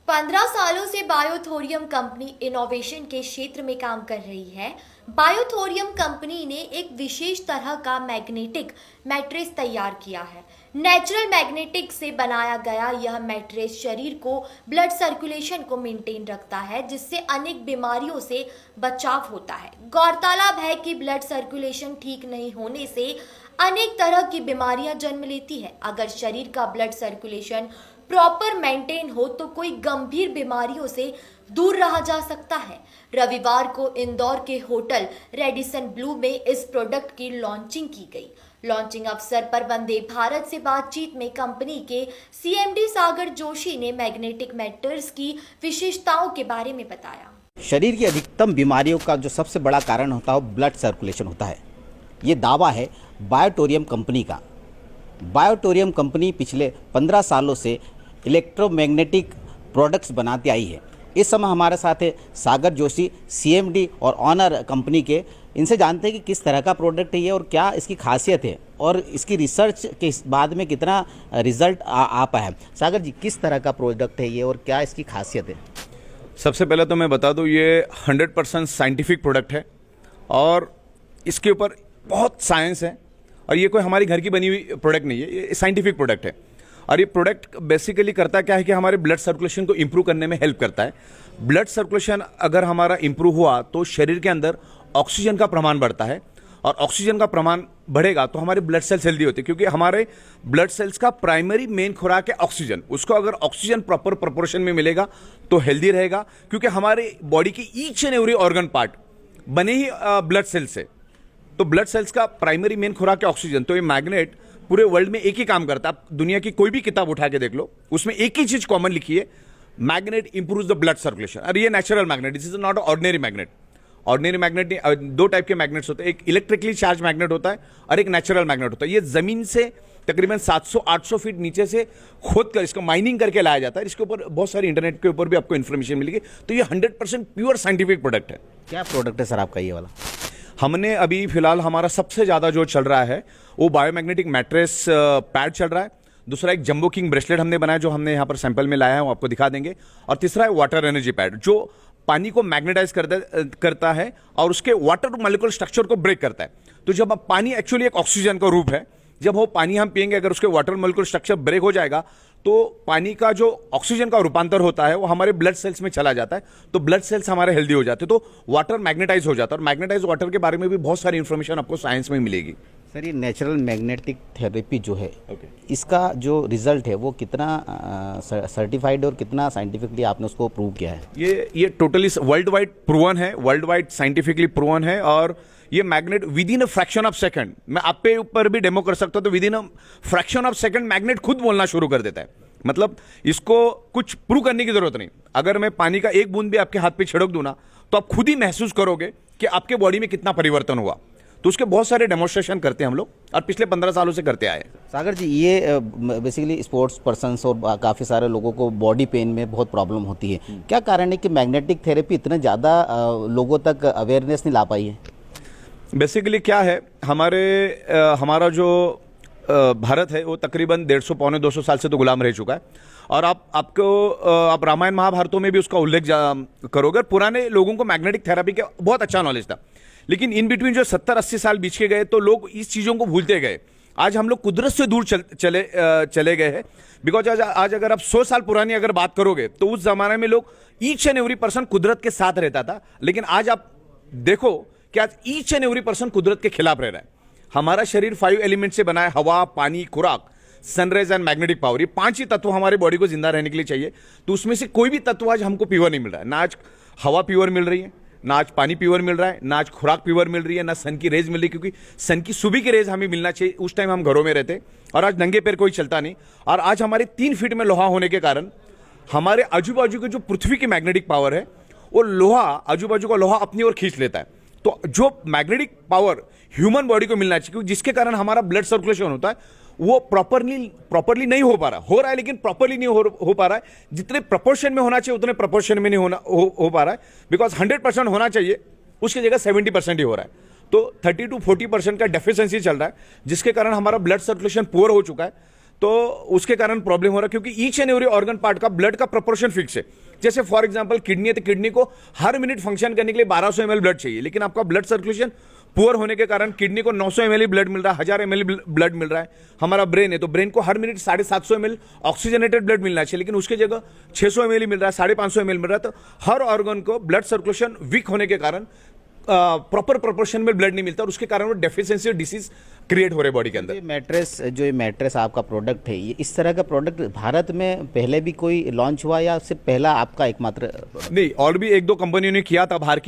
15 सालों से बायोथोरियम company innovation के क्षेत्र में काम कर रही है। बायोथोरियम कंपनी ने एक विशेष तरह का मैग्नेटिक मैट्रेस तैयार किया है। नेचुरल मैग्नेटिक से बनाया गया यह मैट्रेस शरीर को ब्लड सर्कुलेशन को मेंटेन रखता है, जिससे अनेक बीमारियों से बचाव होता है। गौरतलब है कि ब्लड सर्कुलेशन ठीक नहीं होने से अनेक तरह की बीमारियां जन्म लेती है। अगर शरीर का ब्लड सर्कुलेशन प्रॉपर मेंटेन हो तो कोई गंभीर बीमारियों से दूर रहा जा सकता है। रविवार को इंदौर के होटल रेडिसन ब्लू में इस प्रोडक्ट की लॉन्चिंग की गई। लॉन्चिंग अवसर पर वंदे भारत से बातचीत में कंपनी के सीएमडी सागर जोशी ने मैग्नेटिक मैट्रेस की विशेषताओं के बारे में बताया। शरीर की अधिकतम बीमारियों का जो सबसे बड़ा कारण होता है वो ब्लड सर्कुलेशन होता है। ये दावा है बायोटोरियम कंपनी का। बायोटोरियम कंपनी पिछले 15 सालों से इलेक्ट्रोमैग्नेटिक प्रोडक्ट्स बनाती आई है। इस समय हमारे साथ है सागर जोशी, सीएमडी और ऑनर कंपनी के। इनसे जानते हैं कि किस तरह का प्रोडक्ट है ये और क्या इसकी खासियत है और इसकी रिसर्च के बाद में कितना रिजल्ट आ पाया है। सागर जी, किस तरह का प्रोडक्ट है ये और क्या इसकी खासियत है? सबसे पहले तो मैं बता दूं, ये 100% साइंटिफिक प्रोडक्ट है और इसके ऊपर बहुत साइंस है और ये कोई हमारी घर की बनी हुई प्रोडक्ट नहीं है, ये साइंटिफिक प्रोडक्ट है। और ये प्रोडक्ट बेसिकली करता क्या है कि हमारे ब्लड सर्कुलेशन को इंप्रूव करने में हेल्प करता है। ब्लड सर्कुलेशन अगर हमारा इंप्रूव हुआ तो शरीर के अंदर ऑक्सीजन का प्रमाण बढ़ता है और ऑक्सीजन का प्रमाण बढ़ेगा तो हमारे ब्लड सेल्स हेल्दी होते हैं, क्योंकि हमारे ब्लड सेल्स का प्राइमरी मेन खुराक है ऑक्सीजन। उसको अगर ऑक्सीजन प्रॉपर प्रोपोर्शन में मिलेगा तो हेल्दी रहेगा, क्योंकि हमारे बॉडी की each and every organ part बने ही ब्लड सेल्स से। तो ब्लड सेल्स का प्राइमरी मेन खुराक है ऑक्सीजन। तो ये मैग्नेट पूरे वर्ल्ड में एक ही काम करता है। आप दुनिया की कोई भी किताब उठा के देख लो, उसमें एक ही चीज कॉमन लिखी है, magnet improves the blood circulation. और ये natural magnet, this is not ordinary magnet. Ordinary magnet दो टाइप के मैग्नेट्स होते हैं, एक इलेक्ट्रिकली चार्ज मैग्नेट होता है और एक नेचुरल मैग्नेट होता है। ये जमीन से तकरीबन 700-800 फीट नीचे से खोद कर इसको माइनिंग करके लाया जाता है। इसके ऊपर बहुत सारी इंटरनेट के ऊपर भी आपको इन्फॉर्मेशन मिलेगी। तो ये 100% प्योर साइंटिफिक प्रोडक्ट है। क्या प्रोडक्ट है सर आपका ये वाला? हमने अभी फिलहाल हमारा सबसे ज़्यादा जो चल रहा है वो बायोमैग्नेटिक मैट्रेस पैड चल रहा है। दूसरा एक जंबो किंग ब्रेसलेट हमने बनाया जो हमने यहाँ पर सैंपल में लाया है, वो आपको दिखा देंगे। और तीसरा है वाटर एनर्जी पैड जो पानी को मैग्नेटाइज करता है और उसके वाटर मॉलिक्यूलर स्ट्रक्चर को ब्रेक करता है। तो जब अब पानी एक्चुअली एक ऑक्सीजन का रूप है, जब वो पानी हम पिएंगे अगर उसके वाटर मॉलिक्यूलर स्ट्रक्चर ब्रेक हो जाएगा तो पानी का जो ऑक्सीजन का रूपांतर होता है वो हमारे ब्लड सेल्स में चला जाता है। तो ब्लड सेल्स हमारे हेल्दी हो जाते हैं, तो वाटर मैग्नेटाइज हो जाता है। और मैग्नेटाइज वाटर के बारे में भी बहुत सारी इंफॉर्मेशन आपको साइंस में मिलेगी। सर, ये नेचुरल मैग्नेटिक थेरेपी जो है इसका जो रिजल्ट है वो कितना सर्टिफाइड और कितना साइंटिफिकली आपने उसको प्रूव किया है? ये टोटली वर्ल्ड वाइड प्रूवन है, वर्ल्ड वाइड साइंटिफिकली प्रूवन है। और ये magnet with in a fraction of second, मैं आप पे ऊपर भी डेमो कर सकता हूं, तो with in a fraction of second magnet खुद बोलना शुरू कर देता है। मतलब इसको कुछ प्रूव करने की जरूरत नहीं। अगर मैं पानी का एक बूंद भी आपके हाथ पे छिड़क दूं ना तो आप खुद ही महसूस करोगे कि आपके बॉडी में कितना परिवर्तन हुआ। तो उसके बहुत सारे डेमोन्स्ट्रेशन करते हैं हम लोग और पिछले 15 सालों से करते आए। सागर जी, ये बेसिकली स्पोर्ट्स पर्सन्स और काफ़ी सारे लोगों को बॉडी पेन में बहुत प्रॉब्लम होती है। क्या कारण है कि मैग्नेटिक थेरेपी इतने ज़्यादा लोगों तक अवेयरनेस नहीं ला पाई है? बेसिकली क्या है, हमारा जो भारत है वो तकरीबन 150-200 साल से तो गुलाम रह चुका है। और आप रामायण महाभारतों में भी उसका उल्लेख करोगे। पुराने लोगों को मैग्नेटिक थेरेपी का बहुत अच्छा नॉलेज था, लेकिन इन बिटवीन जो 70-80 साल बीच के गए तो लोग इस चीज़ों को भूलते गए। आज हम लोग कुदरत से दूर चले गए हैं। बिकॉज आज अगर आप 100 साल पुरानी अगर बात करोगे तो उस जमाने में लोग ईच एंड एवरी पर्सन कुदरत के साथ रहता था, लेकिन आज आप देखो कि आज ईच एंड एवरी पर्सन कुदरत के खिलाफ रह रहा है। हमारा शरीर 5 एलिमेंट से बना है, हवा, पानी, खुराक, सनराइज एंड मैग्नेटिक पावर। ये 5 ही तत्व हमारे बॉडी को जिंदा रहने के लिए चाहिए। तो उसमें से कोई भी तत्व आज हमको प्योर नहीं मिल रहा है। ना आज हवा प्योर मिल रही है, ना आज पानी प्योर मिल रहा है, ना आज खुराक प्योर मिल रही है, ना सन की रेज मिल रही है, क्योंकि सन की सुबह की रेज हमें मिलना चाहिए। उस टाइम हम घरों में रहते और आज नंगे पैर कोई चलता नहीं। और आज हमारे 3 फीट में लोहा होने के कारण हमारे आजू बाजू की जो पृथ्वी की मैग्नेटिक पावर है वो लोहा, आजू बाजू का लोहा अपनी ओर खींच लेता है। तो जो मैग्नेटिक पावर ह्यूमन बॉडी को मिलना चाहिए, जिसके कारण हमारा ब्लड सर्कुलेशन होता है, वो प्रॉपरली नहीं हो पा रहा है, लेकिन प्रॉपरली नहीं हो पा रहा है। जितने प्रपोर्शन में होना चाहिए उतने प्रपोर्शन में नहीं हो पा रहा है। बिकॉज 100% होना चाहिए, उसकी जगह 70% ही हो रहा है। तो 30 to 40% का डेफिशिएंसी चल रहा है, जिसके कारण हमारा ब्लड सर्कुलेशन पुअर हो चुका है। तो उसके कारण प्रॉब्लम हो रहा है, क्योंकि each and every organ part का ब्लड का प्रोपोर्शन फिक्स है। जैसे फॉर एग्जांपल किडनी है तो किडनी को हर मिनट फंक्शन करने के लिए 1200 ml ब्लड चाहिए, लेकिन आपका ब्लड सर्कुलेशन पुअर होने के कारण किडनी को 900 ml ब्लड मिल रहा है, 1000 ml ब्लड मिल रहा है। हमारा ब्रेन है तो ब्रेन को हर मिनट 750 ml ऑक्सीजनेटेड ब्लड मिलना चाहिए, लेकिन उसकी जगह 600 ml मिल रहा है, 550 ml मिल रहा है। तो हर ऑर्गन को ब्लड सर्कुलेशन वीक होने के कारण प्रॉपर प्रोपोर्शन में ब्लड नहीं मिलता, और उसके कारण वो डेफिशिएंसी डिसीज क्रिएट हो रहे बॉडी के अंदर। ये मैट्रेस आपका प्रोडक्ट है, ये इस तरह का प्रोडक्ट भारत में पहले भी कोई लॉन्च हुआ या सिर्फ पहला आपका एकमात्र? नहीं, और भी एक दो कंपनियों ने किया था बाहर की